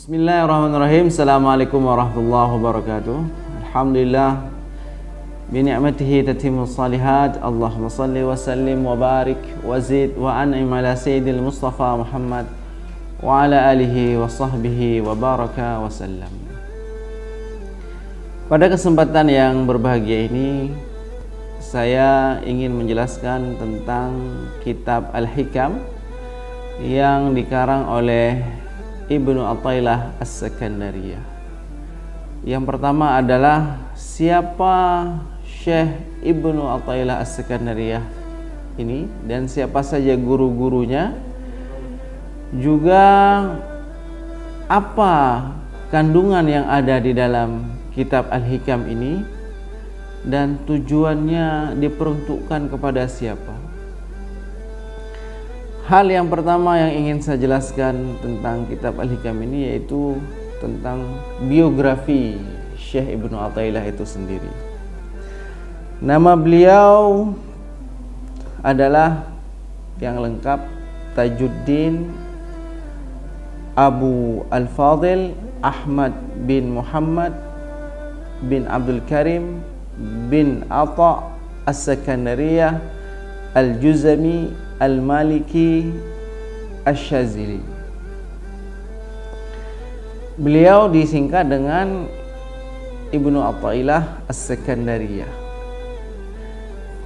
Bismillahirrahmanirrahim. Assalamualaikum warahmatullahi wabarakatuh. Alhamdulillah bi ni'matihi tatimmu shalihat. Allahumma salli wa sallim wa barik wa zid wa an'im ala sayyidil Mustafa Muhammad wa ala alihi wa sahbihi wa baraka wa sallam. Pada kesempatan yang berbahagia ini, saya ingin menjelaskan tentang kitab Al-Hikam yang dikarang oleh Ibnu Athaillah As-Sakandariyah. Yang pertama adalah siapa Syekh Ibnu Athaillah As-Sakandariyah ini dan siapa saja guru-gurunya, juga apa kandungan yang ada di dalam kitab Al-Hikam ini dan tujuannya diperuntukkan kepada siapa. Hal yang pertama yang ingin saya jelaskan tentang kitab Al-Hikam ini yaitu tentang biografi Syekh Ibnu Athaillah itu sendiri. Nama beliau adalah yang lengkap Tajuddin Abu Al-Fadil Ahmad bin Muhammad bin Abdul Karim bin Atha As-Sakandariyah Al-Juzami Al-Maliki Asy-Syazili. Beliau disingkat dengan Ibnu Athaillah As-Sakandariyah.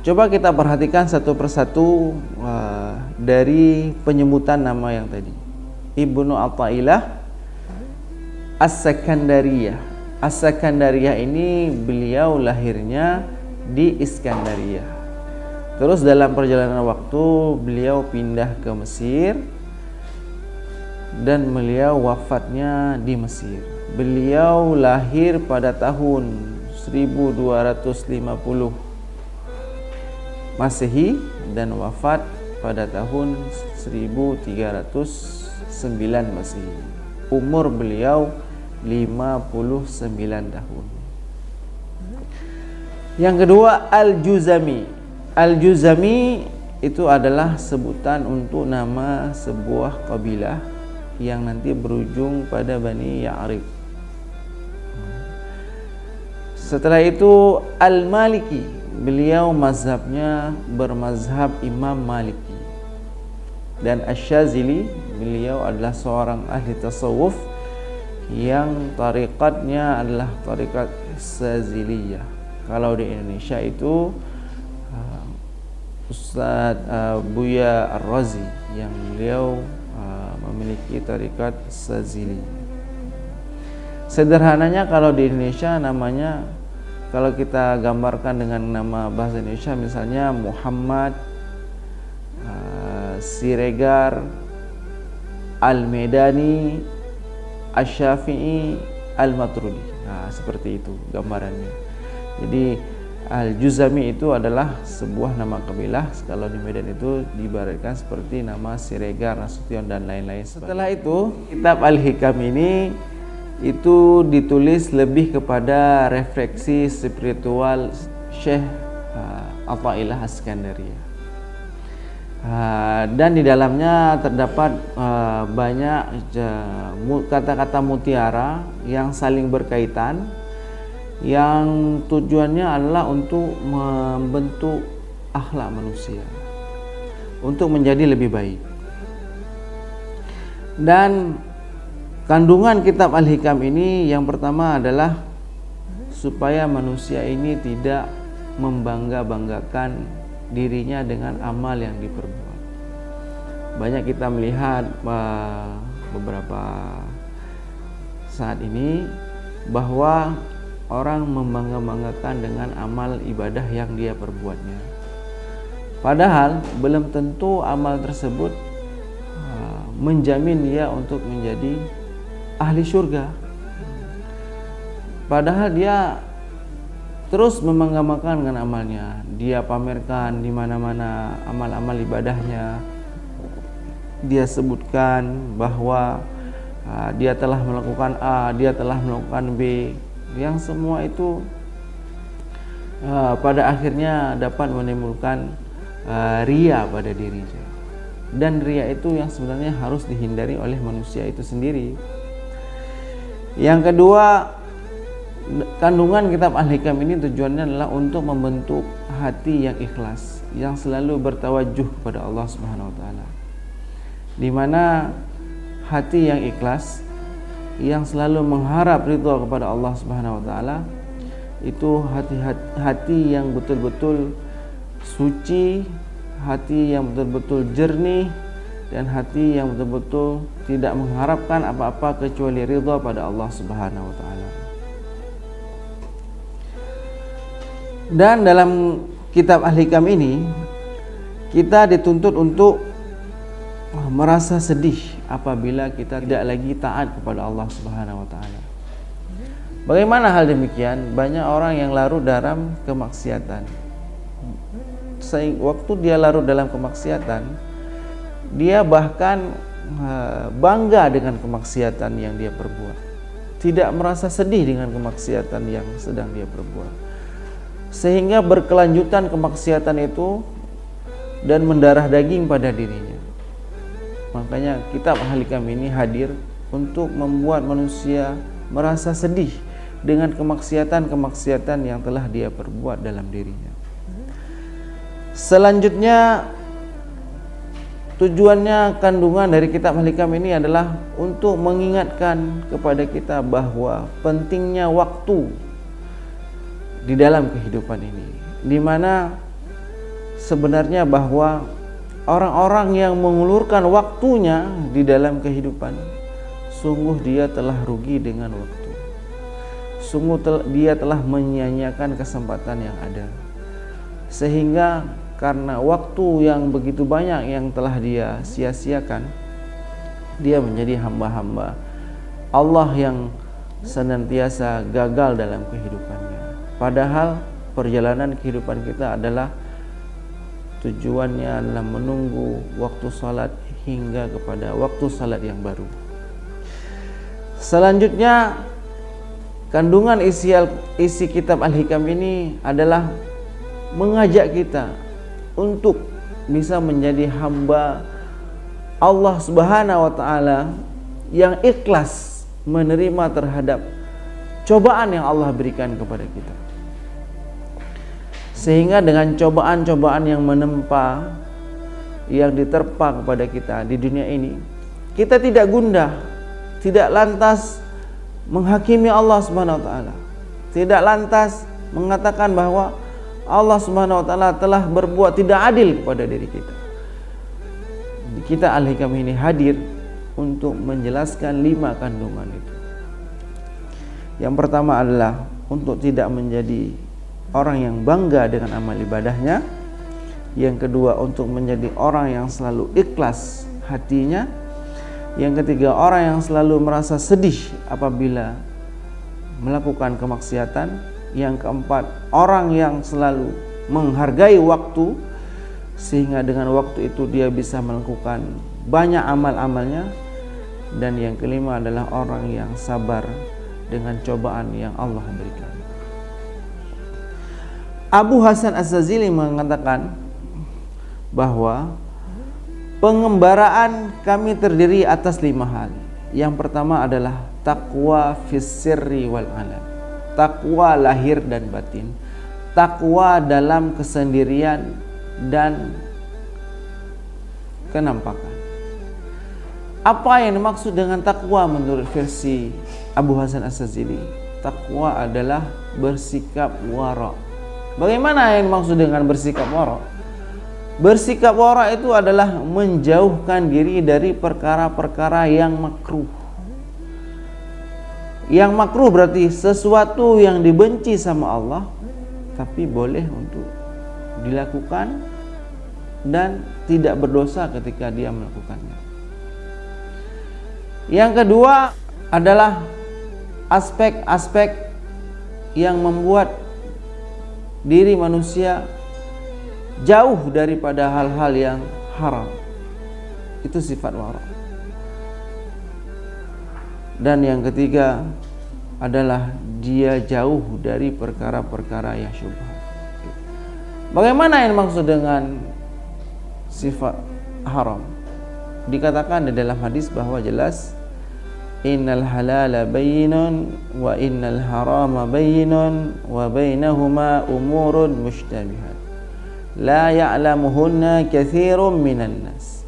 Coba kita perhatikan satu persatu dari penyebutan nama yang tadi. Ibnu Athaillah As-Sakandariyah. As-Sakandariyah ini beliau lahirnya di Iskandariyah. Terus dalam perjalanan waktu beliau pindah ke Mesir dan beliau wafatnya di Mesir. Beliau lahir pada tahun 1250 Masehi dan wafat pada tahun 1309 Masehi. Umur beliau 59 tahun. Yang kedua, Al-Juzami. Al-Juzami itu adalah sebutan untuk nama sebuah kabilah yang nanti berujung pada Bani Ya'rib. Setelah itu Al-Maliki, beliau mazhabnya bermazhab Imam Maliki. Dan Asy-Syazili, beliau adalah seorang ahli tasawuf yang tariqatnya adalah tariqat Syaziliyah. Kalau di Indonesia itu Ustadz Buya Ar-Razi yang beliau memiliki tarikat Syazili. Sederhananya kalau di Indonesia namanya, kalau kita gambarkan dengan nama bahasa Indonesia, misalnya Muhammad Siregar Al-Medani Asy-Syafi'i Al-Maturidi. Nah, seperti itu gambarannya. Jadi Al-Juzami itu adalah sebuah nama kabilah. Kalau di Medan itu diibaratkan seperti nama Siregar, Nasution dan lain-lain. Setelah itu, kitab Al-Hikam ini itu ditulis lebih kepada refleksi spiritual Syekh Athaillah As-Sakandariyah. Dan di dalamnya terdapat banyak kata-kata mutiara yang saling berkaitan, yang tujuannya adalah untuk membentuk akhlak manusia untuk menjadi lebih baik. Dan kandungan kitab Al-Hikam ini yang pertama adalah supaya manusia ini tidak membangga-banggakan dirinya dengan amal yang diperbuat. Banyak kita melihat beberapa saat ini bahwa orang membangga-banggakan dengan amal ibadah yang dia perbuatnya. Padahal belum tentu amal tersebut menjamin dia untuk menjadi ahli surga. Padahal dia terus membangga-banggakan dengan amalnya. Dia pamerkan di mana-mana amal-amal ibadahnya. Dia sebutkan bahwa dia telah melakukan A, dia telah melakukan B. Yang semua itu pada akhirnya dapat menimbulkan ria pada dirinya. Dan ria itu yang sebenarnya harus dihindari oleh manusia itu sendiri. Yang kedua, kandungan kitab Al-Hikam ini tujuannya adalah untuk membentuk hati yang ikhlas, yang selalu bertawajuh kepada Allah Subhanahu wa taala. Di mana hati yang ikhlas, yang selalu mengharap ridha kepada Allah Subhanahu wa taala, itu hati yang betul-betul suci, hati yang betul-betul jernih, dan hati yang betul-betul tidak mengharapkan apa-apa kecuali ridha pada Allah Subhanahu wa taala. Dan dalam kitab Al-Hikam ini kita dituntut untuk merasa sedih apabila kita tidak lagi taat kepada Allah Subhanahu wa taala. Bagaimana hal demikian? Banyak orang yang larut dalam kemaksiatan. Waktu dia larut dalam kemaksiatan, dia bahkan bangga dengan kemaksiatan yang dia perbuat, tidak merasa sedih dengan kemaksiatan yang sedang dia perbuat, sehingga berkelanjutan kemaksiatan itu dan mendarah daging pada dirinya. Makanya kitab Al-Hikam ini hadir untuk membuat manusia merasa sedih dengan kemaksiatan-kemaksiatan yang telah dia perbuat dalam dirinya. Selanjutnya, tujuannya kandungan dari kitab Al-Hikam ini adalah untuk mengingatkan kepada kita bahwa pentingnya waktu di dalam kehidupan ini, di mana sebenarnya bahwa orang-orang yang mengulurkan waktunya di dalam kehidupan, sungguh dia telah rugi dengan waktu. Sungguh dia telah menyia-nyiakan kesempatan yang ada. Sehingga karena waktu yang begitu banyak yang telah dia sia-siakan, dia menjadi hamba-hamba Allah yang senantiasa gagal dalam kehidupannya. Padahal perjalanan kehidupan kita adalah tujuannya adalah menunggu waktu salat hingga kepada waktu salat yang baru. Selanjutnya, kandungan isi kitab Al-Hikam ini adalah mengajak kita untuk bisa menjadi hamba Allah Subhanahu wa taala yang ikhlas menerima terhadap cobaan yang Allah berikan kepada kita. Sehingga dengan cobaan-cobaan yang menempa, yang diterpa kepada kita di dunia ini, kita tidak gundah, tidak lantas menghakimi Allah Subhanahu wa taala, tidak lantas mengatakan bahwa Allah Subhanahu wa taala telah berbuat tidak adil kepada diri kita. Kita Al-Hikam ini hadir untuk menjelaskan 5 kandungan itu. Yang pertama adalah untuk tidak menjadi orang yang bangga dengan amal ibadahnya. Yang kedua, untuk menjadi orang yang selalu ikhlas hatinya. Yang ketiga, orang yang selalu merasa sedih apabila melakukan kemaksiatan. Yang keempat, orang yang selalu menghargai waktu, sehingga dengan waktu itu dia bisa melakukan banyak amal-amalnya. Dan yang kelima adalah orang yang sabar dengan cobaan yang Allah berikan. Abu Hasan Az-Zazili mengatakan bahwa pengembaraan kami terdiri atas 5 hal. Yang pertama adalah taqwa fis sirri wal alam. Takwa lahir dan batin. Takwa dalam kesendirian dan kenampakan. Apa yang dimaksud dengan takwa menurut versi Abu Hasan Az-Zazili? Takwa adalah bersikap wara. Bagaimana yang dimaksud dengan bersikap wara? Bersikap wara itu adalah menjauhkan diri dari perkara-perkara yang makruh. Yang makruh berarti sesuatu yang dibenci sama Allah, tapi boleh untuk dilakukan dan tidak berdosa ketika dia melakukannya. Yang kedua adalah aspek-aspek yang membuat diri manusia jauh daripada hal-hal yang haram. Itu sifat wara. Dan yang ketiga adalah dia jauh dari perkara-perkara yang syubhat. Bagaimana yang maksud dengan sifat haram? Dikatakan di dalam hadis bahwa jelas innal halala bayyinun wa innal harama bayyinun wa bainahuma umurun mushtabihat la ya'lamuhunna katsirun minan nas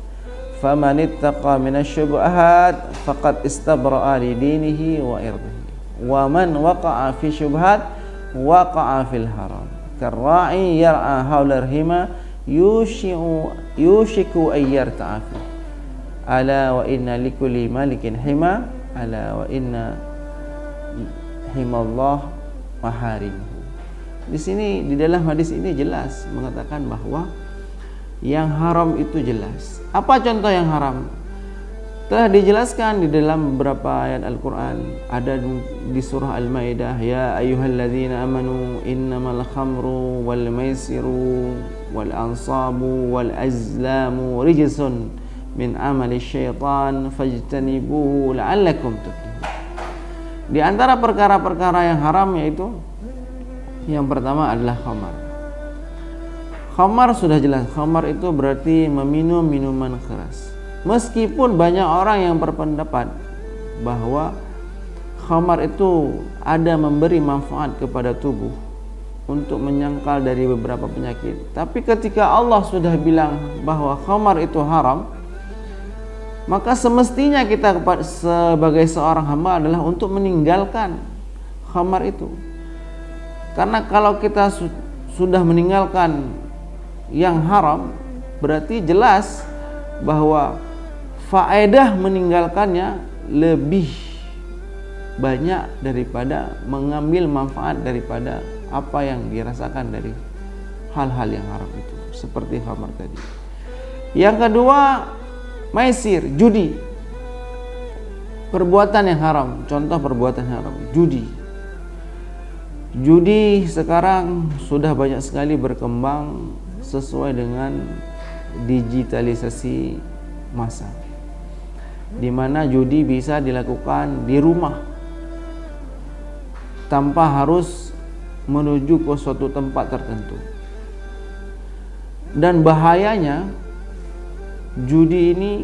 faman ittaqa minasyubuhat faqad istabra'a li dinihi wa irdihi wa man waqa'a fi syubhat waqa'a fil haram karra'i yar'a hawla rahima yushiku an yarta'a fi ala wa inna likulli malikin hima ala wa inna himallah maharimuhu. Di sini di dalam hadis ini jelas mengatakan bahwa yang haram itu jelas. Apa contoh yang haram? Telah dijelaskan di dalam beberapa ayat Al-Quran. Ada di surah Al-Maidah, ya ayyuhalladzina amanu innamal khamru wal maisiru wal ansabu wal azlamu rijsun min amali syaitan fajtanibuhu la'allakum tuflihun. Di antara perkara-perkara yang haram yaitu yang pertama adalah khamar. Khamar sudah jelas, khamar itu berarti meminum minuman keras. Meskipun banyak orang yang berpendapat bahwa khamar itu ada memberi manfaat kepada tubuh untuk menyangkal dari beberapa penyakit, tapi ketika Allah sudah bilang bahwa khamar itu haram, maka semestinya kita sebagai seorang hamba adalah untuk meninggalkan khamar itu. Karena kalau kita sudah meninggalkan yang haram, berarti jelas bahwa faedah meninggalkannya lebih banyak daripada mengambil manfaat daripada apa yang dirasakan dari hal-hal yang haram itu, seperti khamar tadi. Yang kedua, maisir, judi. Perbuatan yang haram, contoh perbuatan haram, judi. Judi sekarang sudah banyak sekali berkembang sesuai dengan digitalisasi masa, di mana judi bisa dilakukan di rumah tanpa harus menuju ke suatu tempat tertentu. Dan bahayanya judi ini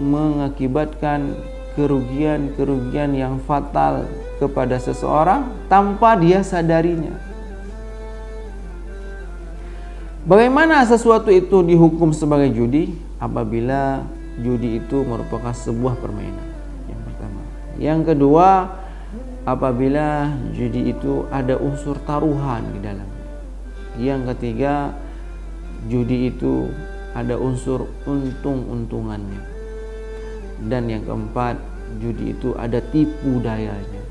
mengakibatkan kerugian-kerugian yang fatal kepada seseorang tanpa dia sadarinya. Bagaimana sesuatu itu dihukum sebagai judi? Apabila judi itu merupakan sebuah permainan, yang pertama. Yang kedua, apabila judi itu ada unsur taruhan di dalamnya. Yang ketiga, judi itu ada unsur untung-untungannya. Dan yang keempat, judi itu ada tipu dayanya.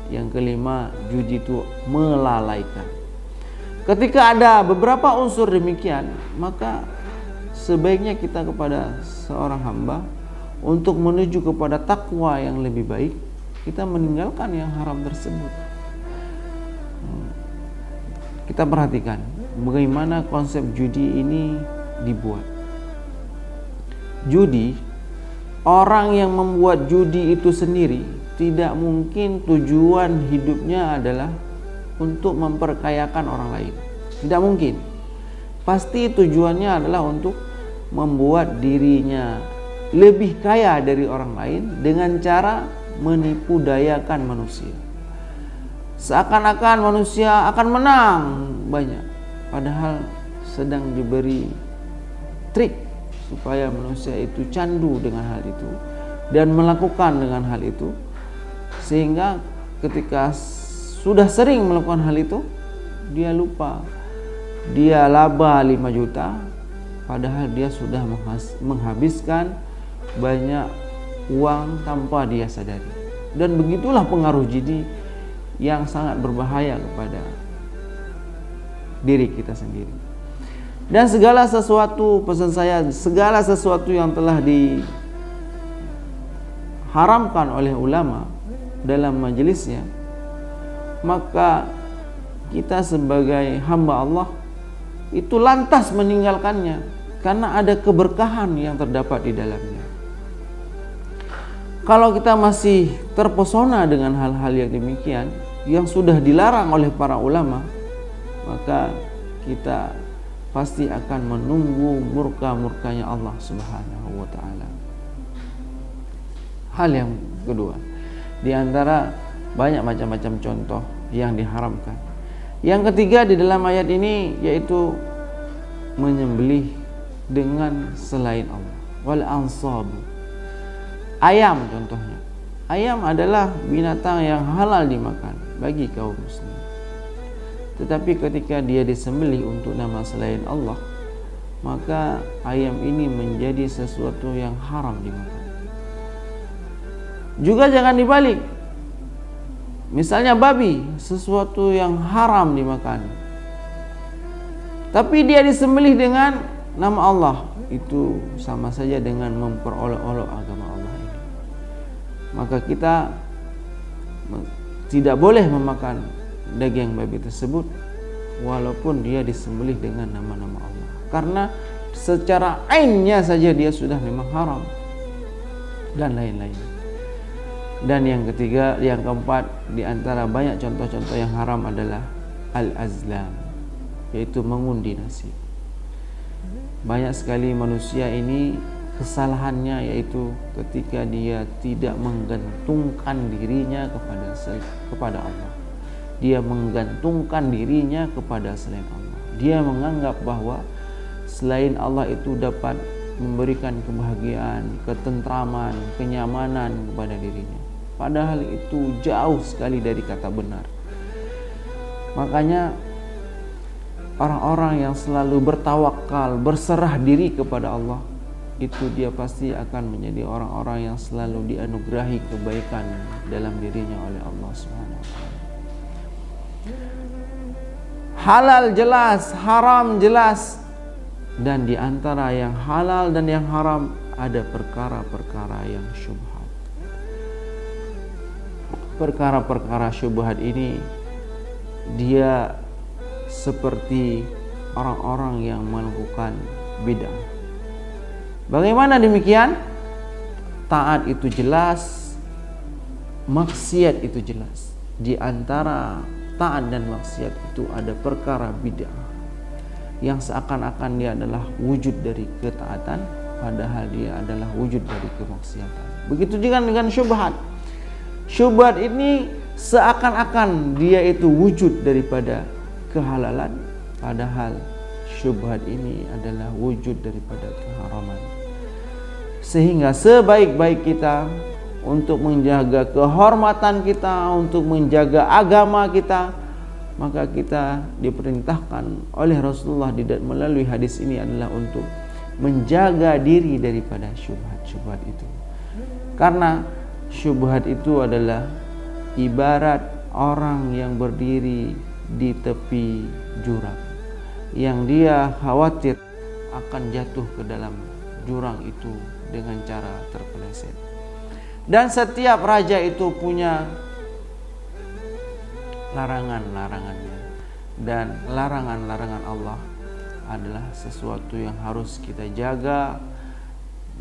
Yang kelima, judi itu melalaikan. Ketika ada beberapa unsur demikian, maka sebaiknya kita kepada seorang hamba untuk menuju kepada takwa yang lebih baik, kita meninggalkan yang haram tersebut. Kita perhatikan bagaimana konsep judi ini dibuat. Judi, orang yang membuat judi itu sendiri tidak mungkin tujuan hidupnya adalah untuk memperkayakan orang lain. Tidak mungkin. Pasti tujuannya adalah untuk membuat dirinya lebih kaya dari orang lain dengan cara menipu dayakan manusia. Seakan-akan manusia akan menang banyak, padahal sedang diberi trik supaya manusia itu candu dengan hal itu dan melakukan dengan hal itu, sehingga ketika sudah sering melakukan hal itu, dia lupa dia laba 5 juta, padahal dia sudah menghabiskan banyak uang tanpa dia sadari. Dan begitulah pengaruh judi yang sangat berbahaya kepada diri kita sendiri. Dan segala sesuatu, pesan saya, segala sesuatu yang telah diharamkan oleh ulama dalam majelisnya, maka kita sebagai hamba Allah itu lantas meninggalkannya karena ada keberkahan yang terdapat di dalamnya. Kalau kita masih terpesona dengan hal-hal yang demikian yang sudah dilarang oleh para ulama, maka kita pasti akan menunggu murka-murkanya Allah Subhanahu wa taala. Hal yang kedua, di antara banyak macam-macam contoh yang diharamkan. Yang ketiga di dalam ayat ini yaitu menyembelih dengan selain Allah. Wal ansab. Ayam contohnya. Ayam adalah binatang yang halal dimakan bagi kaum muslim. Tetapi ketika dia disembelih untuk nama selain Allah, maka ayam ini menjadi sesuatu yang haram dimakan. Juga jangan dibalik. Misalnya babi, sesuatu yang haram dimakan, tapi dia disembelih dengan nama Allah, itu sama saja dengan memperolok-olok agama Allah ini. Maka kita tidak boleh memakan daging babi tersebut walaupun dia disembelih dengan nama-nama Allah, karena secara ainnya saja dia sudah memang haram, dan lain-lain. Dan yang ketiga, yang keempat, di antara banyak contoh-contoh yang haram adalah al-azlam, yaitu mengundi nasib. Banyak sekali manusia ini kesalahannya yaitu ketika dia tidak menggantungkan dirinya kepada Allah. Dia menggantungkan dirinya kepada selain Allah. Dia menganggap bahwa selain Allah itu dapat memberikan kebahagiaan, ketentraman, kenyamanan kepada dirinya. Padahal itu jauh sekali dari kata benar. Makanya orang-orang yang selalu bertawakal, berserah diri kepada Allah, itu dia pasti akan menjadi orang-orang yang selalu dianugerahi kebaikan dalam dirinya oleh Allah Subhanahu wa taala. Halal jelas, haram jelas. Dan di antara yang halal dan yang haram ada perkara-perkara yang syubhat. Perkara-perkara syubhat ini dia seperti orang-orang yang melakukan bid'ah. Bagaimana demikian? Taat itu jelas, maksiat itu jelas. Di antara taat dan maksiat itu ada perkara bid'ah yang seakan-akan dia adalah wujud dari ketaatan, padahal dia adalah wujud dari kemaksiatan. Begitu juga dengan syubhat. Syubhat ini seakan-akan dia itu wujud daripada kehalalan, padahal syubhat ini adalah wujud daripada keharaman. Sehingga sebaik-baik kita untuk menjaga kehormatan kita, untuk menjaga agama kita, maka kita diperintahkan oleh Rasulullah melalui hadis ini adalah untuk menjaga diri daripada syubhat-syubhat itu. Karena syubhat itu adalah ibarat orang yang berdiri di tepi jurang, yang dia khawatir akan jatuh ke dalam jurang itu dengan cara terpeleset. Dan setiap raja itu punya larangan-larangannya, dan larangan-larangan Allah adalah sesuatu yang harus kita jaga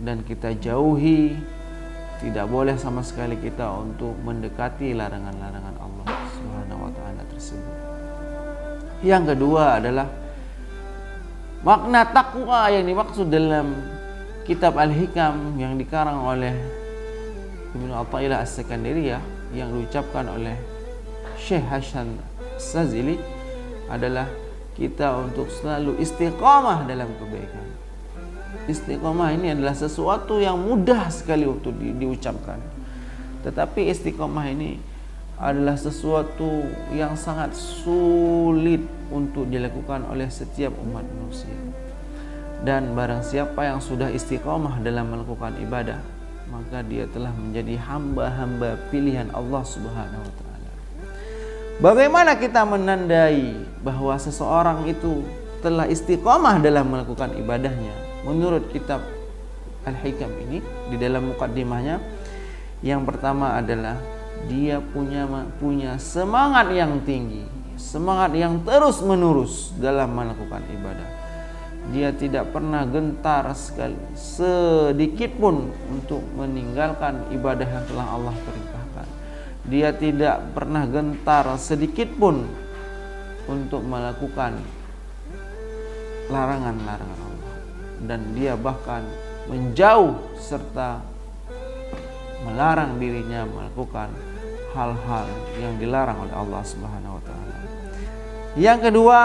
dan kita jauhi. Tidak boleh sama sekali kita untuk mendekati larangan-larangan Allah Subhanahu wa taala tersebut. Yang kedua adalah makna takwa yang dimaksud dalam kitab Al-Hikam yang dikarang oleh Ibnu Athaillah As-Sakandariyah yang diucapkan oleh Syekh Hasan Sazili adalah kita untuk selalu istiqamah dalam kebaikan. Istiqamah ini adalah sesuatu yang mudah sekali untuk diucapkan. Tetapi istiqamah ini adalah sesuatu yang sangat sulit untuk dilakukan oleh setiap umat manusia. Dan barang siapa yang sudah istiqamah dalam melakukan ibadah, maka dia telah menjadi hamba-hamba pilihan Allah Subhanahu wa taala. Bagaimana kita menandai bahwa seseorang itu telah istiqamah dalam melakukan ibadahnya? Menurut kitab Al-Hikam ini, di dalam mukaddimahnya, yang pertama adalah dia punya semangat yang tinggi, semangat yang terus menerus dalam melakukan ibadah. Dia tidak pernah gentar sekali sedikit pun untuk meninggalkan ibadah yang telah Allah perintahkan. Dia tidak pernah gentar sedikit pun untuk melakukan larangan-larangan Allah. Dan dia bahkan menjauh serta melarang dirinya melakukan hal-hal yang dilarang oleh Allah Subhanahu wa taala. Yang kedua,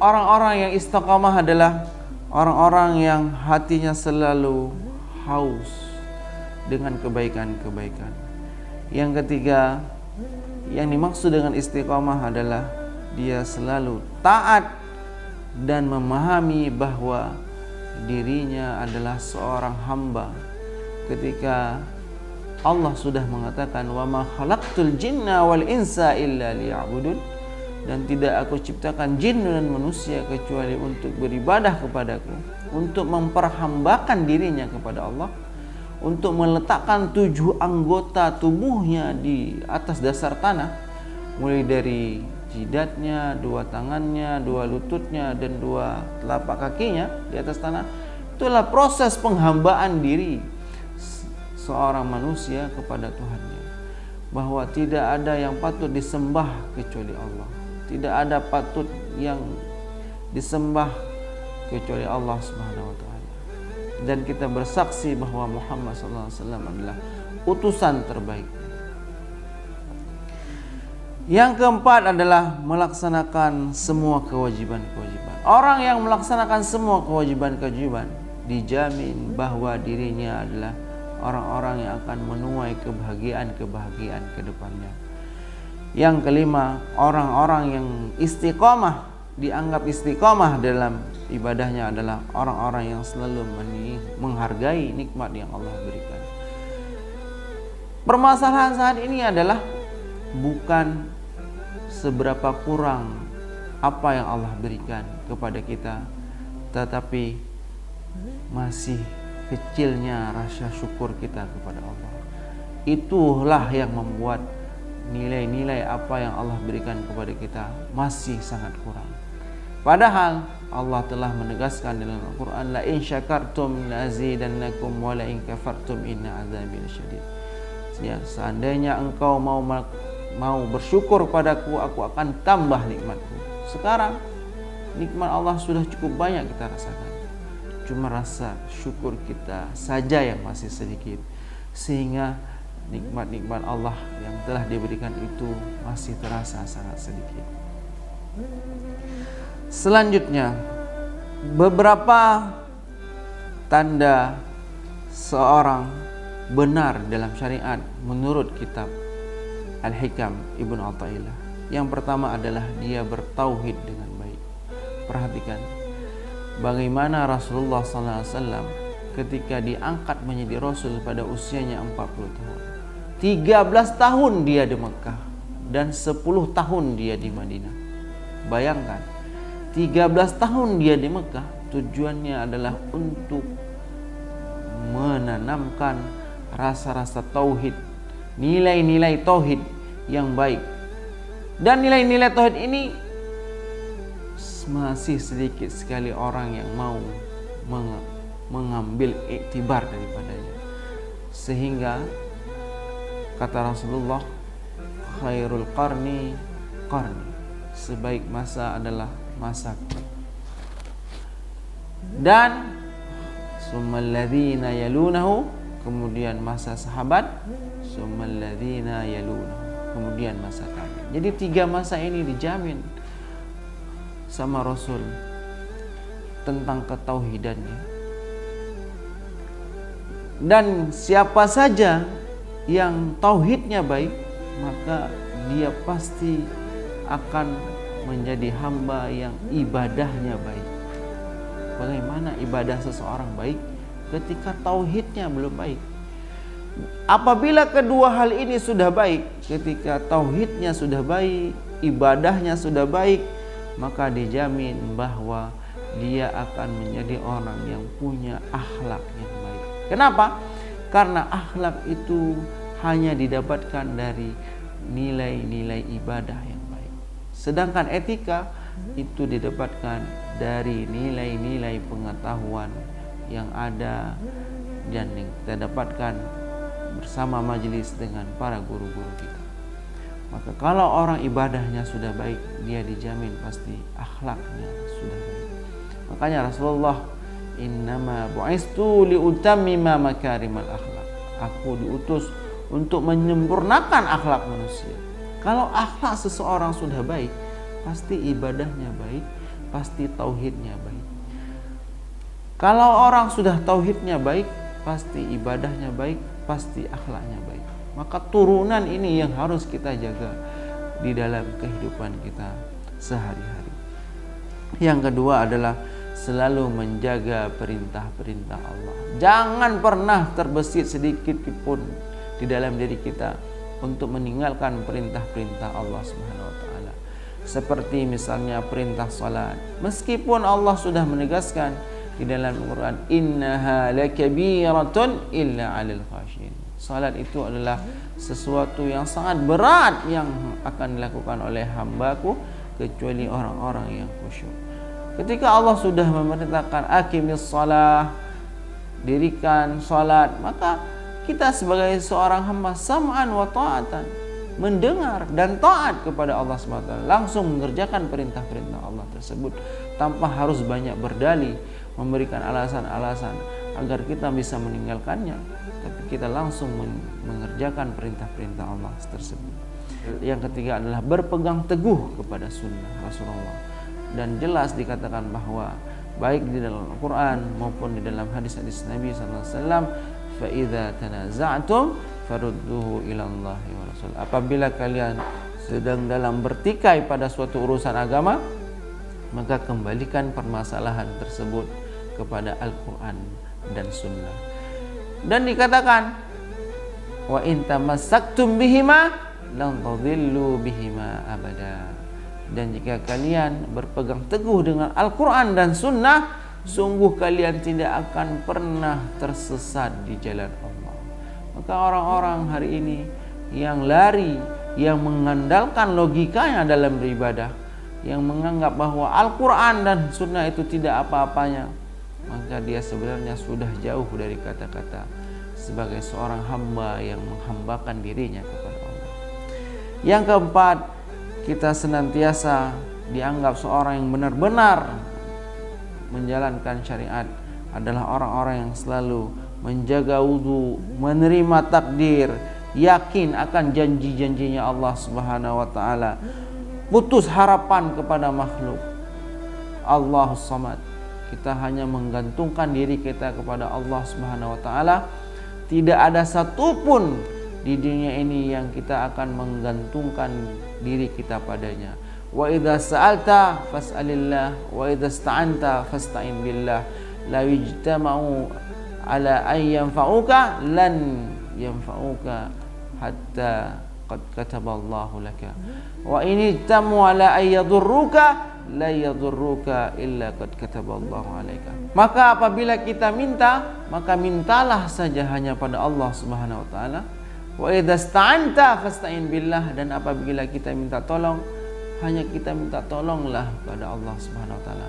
orang-orang yang istiqamah adalah orang-orang yang hatinya selalu haus dengan kebaikan-kebaikan. Yang ketiga, yang dimaksud dengan istiqamah adalah dia selalu taat dan memahami bahwa dirinya adalah seorang hamba ketika Allah sudah mengatakan wa ma khalaqtul jinna wal insa illa liya'budun, dan tidak aku ciptakan jin dan manusia kecuali untuk beribadah kepadaku, untuk memperhambakan dirinya kepada Allah, untuk meletakkan 7 anggota tubuhnya di atas dasar tanah, mulai dari jidatnya, 2 tangannya, 2 lututnya, dan 2 telapak kakinya di atas tanah. Itulah proses penghambaan diri seorang manusia kepada Tuhannya, bahwa tidak ada yang patut disembah kecuali Allah, tidak ada patut yang disembah kecuali Allah Subhanahu wa taala. Dan kita bersaksi bahwa Muhammad SAW adalah utusan terbaik. Yang keempat adalah melaksanakan semua kewajiban-kewajiban. Orang yang melaksanakan semua kewajiban-kewajiban dijamin bahwa dirinya adalah orang-orang yang akan menuai kebahagiaan-kebahagiaan ke depannya. Yang kelima, orang-orang yang istiqomah, dianggap istiqomah dalam ibadahnya adalah orang-orang yang selalu menghargai nikmat yang Allah berikan. Permasalahan saat ini adalah bukan seberapa kurang apa yang Allah berikan kepada kita, tetapi masih kecilnya rasa syukur kita kepada Allah. Itulah yang membuat nilai-nilai apa yang Allah berikan kepada kita masih sangat kurang. Padahal Allah telah menegaskan dalam Al-Quran, la in syakartum la azidannakum wa la in kafartum inna azabi lasyadid. Ya, seandainya engkau mau bersyukur padaku, aku akan tambah nikmatku. Sekarang nikmat Allah sudah cukup banyak kita rasakan, cuma rasa syukur kita saja yang masih sedikit, sehingga nikmat-nikmat Allah yang telah diberikan itu masih terasa sangat sedikit. Selanjutnya, beberapa tanda seorang benar dalam syariat menurut kitab Al-Hikam Ibnu Athaillah. Yang pertama adalah dia bertauhid dengan baik. Perhatikan bagaimana Rasulullah SAW ketika diangkat menjadi Rasul pada usianya 40 tahun. 13 tahun dia di Mekah dan 10 tahun dia di Madinah. Bayangkan, 13 tahun dia di Mekah, tujuannya adalah untuk menanamkan rasa-rasa tauhid, nilai-nilai tauhid yang baik. Dan nilai-nilai tauhid ini masih sedikit sekali orang yang mau mengambil iktibar daripadanya. Sehingga kata Rasulullah, khairul qarni qarni, sebaik masa adalah masaku. Dan summal ladzina yalunahu, kemudian masa sahabat, summal ladzina yalunahu, kemudian masa tabi'in. Jadi 3 masa ini dijamin sama Rasul tentang ketauhidannya. Dan siapa saja yang tauhidnya baik, maka dia pasti akan menjadi hamba yang ibadahnya baik. Bagaimana ibadah seseorang baik ketika tauhidnya belum baik? Apabila kedua hal ini sudah baik, ketika tauhidnya sudah baik, ibadahnya sudah baik, maka dijamin bahwa dia akan menjadi orang yang punya akhlak yang baik. Kenapa? Karena akhlak itu hanya didapatkan dari nilai-nilai ibadah yang baik. Sedangkan etika itu didapatkan dari nilai-nilai pengetahuan yang ada dan yang kita dapatkan bersama majelis dengan para guru-guru kita. Maka kalau orang ibadahnya sudah baik, dia dijamin pasti akhlaknya sudah baik. Makanya Rasulullah, innama bu'istu liutammima makarimal akhlak, aku diutus untuk menyempurnakan akhlak manusia. Kalau akhlak seseorang sudah baik, pasti ibadahnya baik, pasti tauhidnya baik. Kalau orang sudah tauhidnya baik, pasti ibadahnya baik, pasti akhlaknya baik. Maka turunan ini yang harus kita jaga di dalam kehidupan kita sehari-hari. Yang kedua adalah selalu menjaga perintah-perintah Allah. Jangan pernah terbesit sedikit pun di dalam diri kita untuk meninggalkan perintah-perintah Allah Subhanahu wa taala. Seperti misalnya perintah salat. Meskipun Allah sudah menegaskan di dalam Al-Quran, innaha lakabiratun illa 'alal khashin. Salat itu adalah sesuatu yang sangat berat yang akan dilakukan oleh hambaku kecuali orang-orang yang khusyuk. Ketika Allah sudah memerintahkan aqimis shalah, dirikan salat, maka kita sebagai seorang hamba sam'an wa ta'atan, mendengar dan taat kepada Allah SWT, langsung mengerjakan perintah-perintah Allah tersebut tanpa harus banyak berdalih, memberikan alasan-alasan agar kita bisa meninggalkannya, tapi kita langsung mengerjakan perintah-perintah Allah tersebut. Yang ketiga adalah berpegang teguh kepada sunnah Rasulullah, dan jelas dikatakan bahwa baik di dalam Al-Quran maupun di dalam hadis-hadis Nabi SAW, fa idza tanaza'tum farudduhu ila Allah wa Rasul. Apabila kalian sedang dalam bertikai pada suatu urusan agama, maka kembalikan permasalahan tersebut kepada Al-Quran dan Sunnah. Dan dikatakan, wa in tamassaktum bihima lan tadhillu bihima abada. Dan jika kalian berpegang teguh dengan Al-Quran dan Sunnah, sungguh kalian tidak akan pernah tersesat di jalan Allah. Maka orang-orang hari ini yang lari, yang mengandalkan logikanya dalam beribadah, yang menganggap bahwa Al-Quran dan Sunnah itu tidak apa-apanya, maka dia sebenarnya sudah jauh dari kata-kata sebagai seorang hamba yang menghambakan dirinya kepada Allah. Yang keempat, kita senantiasa dianggap seorang yang benar-benar menjalankan syariat adalah orang-orang yang selalu menjaga wudu, menerima takdir, yakin akan janji-janjinya Allah Subhanahu wa taala, putus harapan kepada makhluk. Allahus Samad. Kita hanya menggantungkan diri kita kepada Allah Subhanahu wa taala. Tidak ada satupun di dunia ini yang kita akan menggantungkan diri kita padanya. Wa idza sa'alta fas'alillah wa idza ista'anta fasta'in billah. La yajtama'u ala an yanfa'uka lan yanfa'uka hatta qad kataballahu laka. Wa in ijtamu ala an yadurruka la yadurruka illa qad kataballahu alaika. Maka apabila kita minta, maka mintalah saja hanya pada Allah Subhanahu wa taala. Wa idza ista'anta fasta'in billah. Dan apabila kita minta tolong, hanya kita minta tolonglah pada Allah Subhanahu wa taala.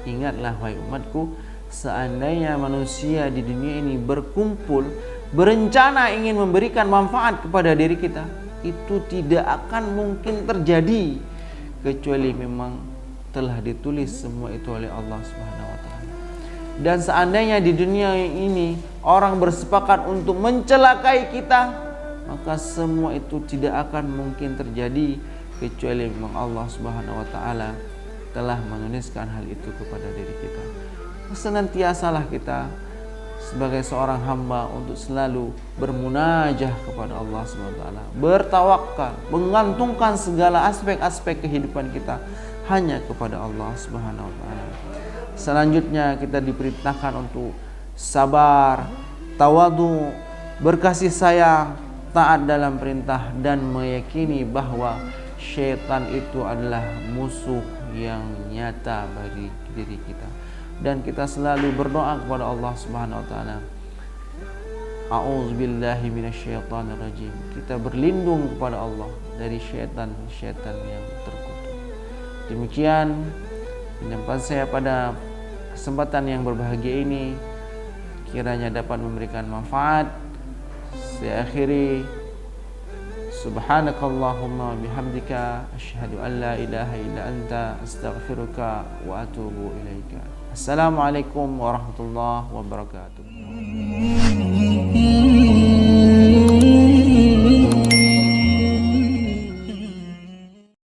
Ingatlah wahai umatku, seandainya manusia di dunia ini berkumpul berencana ingin memberikan manfaat kepada diri kita, itu tidak akan mungkin terjadi kecuali memang telah ditulis semua itu oleh Allah Subhanahu wa taala. Dan seandainya di dunia ini orang bersepakat untuk mencelakai kita, maka semua itu tidak akan mungkin terjadi kecuali memang Allah Subhanahu wa taala telah menuliskan hal itu kepada diri kita. Senantiasalah kita sebagai seorang hamba untuk selalu bermunajah kepada Allah Subhanahu wa taala, bertawakal, menggantungkan segala aspek-aspek kehidupan kita hanya kepada Allah Subhanahu wa taala. Selanjutnya kita diperintahkan untuk sabar, tawadu, berkasih sayang, taat dalam perintah, dan meyakini bahwa syaitan itu adalah musuh yang nyata bagi diri kita. Dan kita selalu berdoa kepada Allah Subhanahu wa taala. A'udzubillahi minasyaitonirrajim. Kita berlindung kepada Allah dari syaitan-syaitan yang terkutuk. Demikian penyampaian saya pada kesempatan yang berbahagia ini, kiranya dapat memberikan manfaat. Saya akhiri, subhanakallahumma wa bihamdika asyhadu an la ilaha illa anta astaghfiruka wa atubu ilaika. Assalamualaikum warahmatullahi wabarakatuh.